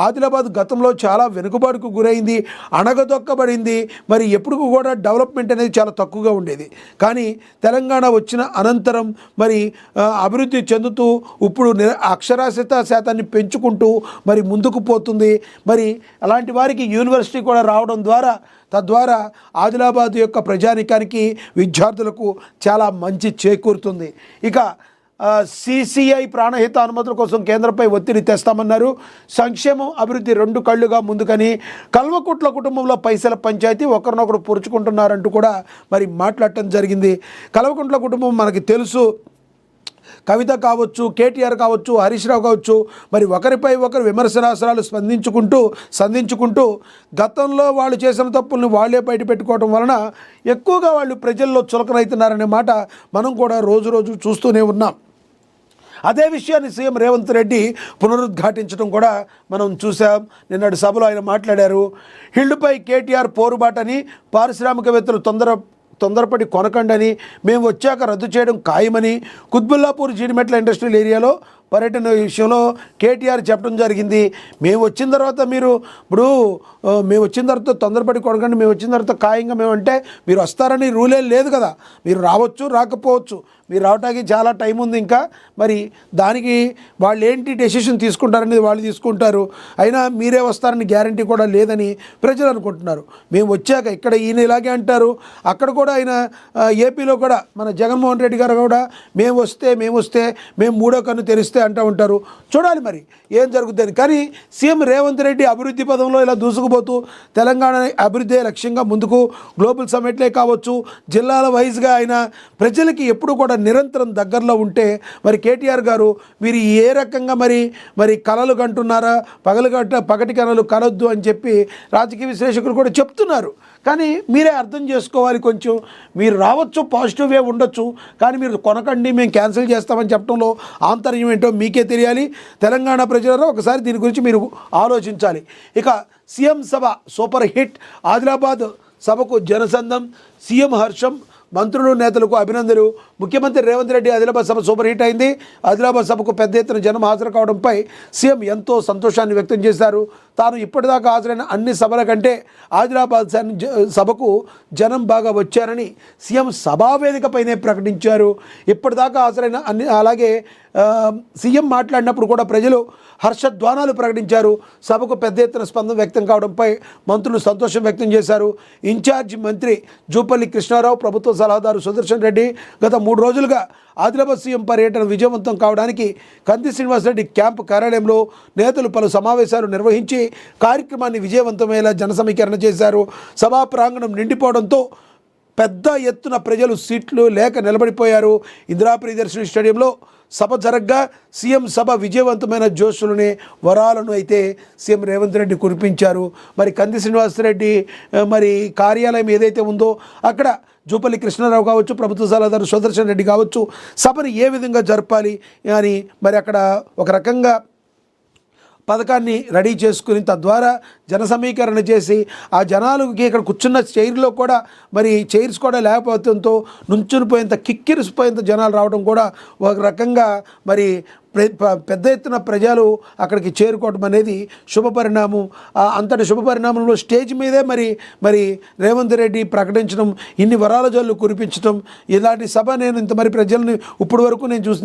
ఆదిలాబాద్ గతంలో చాలా వెనుకబాటుకు గురైంది, అణగదొక్కబడింది. మరి ఎప్పుడు కూడా డెవలప్మెంట్ అనేది చాలా తక్కువగా ఉండేది. కానీ తెలంగాణ వచ్చిన అనంతరం మరి అభివృద్ధి చెందుతూ ఇప్పుడు అక్షరాస్యత శాతాన్ని పెంచుకుంటూ మరి ముందుకు పోతుంది. మరి అలాంటి వారికి యూనివర్సిటీ కూడా రావడం ద్వారా తద్వారా ఆదిలాబాద్ యొక్క ప్రజానికానికి విద్యార్థులకు చాలా మంచి చేకూరుతుంది. ఇక CCI ప్రాణహిత అనుమతుల కోసం కేంద్రంపై ఒత్తిడి తెస్తామన్నారు. సంక్షేమం అభివృద్ధి రెండు కళ్ళుగా ముందుకని కల్వకుట్ల కుటుంబంలో పైసల పంచాయతీ ఒకరినొకరు పొరుచుకుంటున్నారంటూ కూడా మరి మాట్లాడటం జరిగింది. కల్వకుట్ల కుటుంబం మనకి తెలుసు. కవిత కావచ్చు, కేటీఆర్ కావచ్చు, హరీష్ రావు కావచ్చు, మరి ఒకరిపై ఒకరు విమర్శనాస్త్రాలు సంధించుకుంటూ గతంలో వాళ్ళు చేసిన తప్పుల్ని వాళ్ళే బయట పెట్టుకోవడం వలన ఎక్కువగా వాళ్ళు ప్రజల్లో చులకనవుతున్నారనే మాట మనం కూడా రోజు చూస్తూనే ఉన్నాం. అదే విషయాన్ని సీఎం రేవంత్ రెడ్డి పునరుద్ఘాటించడం కూడా మనం చూసాం. నిన్నటి సభలో ఆయన మాట్లాడారు. హిల్డ్పై కేటీఆర్ పోరుబాటని, పారిశ్రామికవేత్తలు తొందరపడి కొనకండని, మేము వచ్చాక రద్దు చేయడం ఖాయమని, కుత్బుల్లాపూర్ జీడిమెట్ల ఇండస్ట్రియల్ ఏరియాలో పర్యటన విషయంలో కేటీఆర్ చెప్పడం జరిగింది. మేము వచ్చిన తర్వాత తొందరపడి కొనకండి, మేము వచ్చిన తర్వాత ఖాయంగా మేము అంటే మీరు వస్తారని రూలే లేదు కదా. మీరు రావచ్చు, రాకపోవచ్చు. మీరు రావడానికి చాలా టైం ఉంది ఇంకా. మరి దానికి వాళ్ళు ఏంటి డెసిషన్ తీసుకుంటారనేది వాళ్ళు తీసుకుంటారు. అయినా మీరే వస్తారని గ్యారంటీ కూడా లేదని ప్రజలు అనుకుంటున్నారు. మేము వచ్చాక ఇక్కడ ఈయన ఇలాగే అంటారు, అక్కడ కూడా ఆయన ఏపీలో కూడా మన జగన్మోహన్ రెడ్డి గారు కూడా మేము వస్తే మేము మూడో కన్ను తెరిస్తే అంటూ ఉంటారు. చూడాలి మరి ఏం జరుగుతుంది. కానీ సీఎం రేవంత్ రెడ్డి అభివృద్ధి పదంలో ఇలా దూసుకుపోతూ తెలంగాణ అభివృద్ధి లక్ష్యంగా ముందుకు గ్లోబల్ సమ్మిట్లే కావచ్చు, జిల్లాల వైజ్గా ఆయన ప్రజలకి ఎప్పుడు కూడా నిరంతరం దగ్గరలో ఉంటే మరి కేటీఆర్ గారు వీరు ఏ రకంగా మరి కలలు కంటున్నారా, పగటి కలలు కలొద్దు అని చెప్పి రాజకీయ విశ్లేషకులు కూడా చెప్తున్నారు. కానీ మీరే అర్థం చేసుకోవాలి. కొంచెం మీరు రావచ్చు, పాజిటివ్ వే ఉండొచ్చు, కానీ మీరు కొనకండి మేము క్యాన్సిల్ చేస్తామని చెప్పడంలో ఆంతర్యం ఏంటో మీకే తెలియాలి. తెలంగాణ ప్రజలలో ఒకసారి దీని గురించి మీరు ఆలోచించాలి. ఇక సీఎం సభ సూపర్ హిట్. ఆదిలాబాద్ సభకు జనసందం, సీఎం హర్షం, మంత్రులు నేతలకు అభినందనలు. ముఖ్యమంత్రి రేవంత్ రెడ్డి ఆదిలాబాద్ సభ సూపర్ హిట్ అయింది. ఆదిలాబాద్ సభకు పెద్ద ఎత్తున జనం హాజరు కావడంపై సీఎం ఎంతో సంతోషాన్ని వ్యక్తం చేశారు. తాను ఇప్పటిదాకా హాజరైన అన్ని సభల కంటే ఆదిలాబాద్ సభకు జనం బాగా వచ్చారని సీఎం సభావేదికపైనే ప్రకటించారు. ఇప్పటిదాకా హాజరైన అలాగే సీఎం మాట్లాడినప్పుడు కూడా ప్రజలు హర్షధ్వానాలు ప్రకటించారు. సభకు పెద్ద ఎత్తున స్పందన వ్యక్తం కావడంపై మంత్రులు సంతోషం వ్యక్తం చేశారు. ఇన్ఛార్జి మంత్రి జూపల్లి కృష్ణారావు, ప్రభుత్వ సలహాదారు సుదర్శన్ రెడ్డి గత 3 రోజులుగా ఆదిలాబాద్ సీఎం పర్యటన విజయవంతం కావడానికి కంది శ్రీనివాసరెడ్డి క్యాంపు కార్యాలయంలో నేతలు పలు సమావేశాలు నిర్వహించి కార్యక్రమాన్ని విజయవంతమయ్యేలా జనసమీకరణ చేశారు. సభా ప్రాంగణం నిండిపోవడంతో పెద్ద ఎత్తున ప్రజలు సీట్లు లేక నిలబడిపోయారు. ఇందిరా ప్రియదర్శిని స్టేడియంలో సభ జరగ్గా సీఎం సభ విజయవంతమైన జోషులని వరాలను అయితే సీఎం రేవంత్ రెడ్డి కురిపించారు. మరి కంది శ్రీనివాసరెడ్డి మరి కార్యాలయం ఏదైతే ఉందో అక్కడ జూపల్లి కృష్ణారావు కావచ్చు, ప్రభుత్వ సలహాదారు సుదర్శన్ రెడ్డి కావచ్చు, సభను ఏ విధంగా జరపాలి అని మరి అక్కడ ఒక రకంగా పథకాన్ని రెడీ చేసుకుని తద్వారా జన సమీకరణ చేసి ఆ జనాలకి ఇక్కడ కూర్చున్న చైర్లో కూడా మరి చైర్స్ కూడా లేకపోవడంతో నుంచుని పోయేంత కిక్కిరిసిపోయేంత జనాలు రావడం కూడా ఒక రకంగా మరి పెద్ద ఎత్తున ప్రజలు అక్కడికి చేరుకోవడం అనేది శుభపరిణామం. అంతటి శుభపరిణామంలో స్టేజ్ మీదే మరి రేవంత్ రెడ్డి ప్రకటించడం, ఇన్ని వరాల జల్లు కురిపించడం, ఇలాంటి సభ నేను ఇంత మరి ప్రజల్ని ఇప్పటి వరకు నేను చూసిన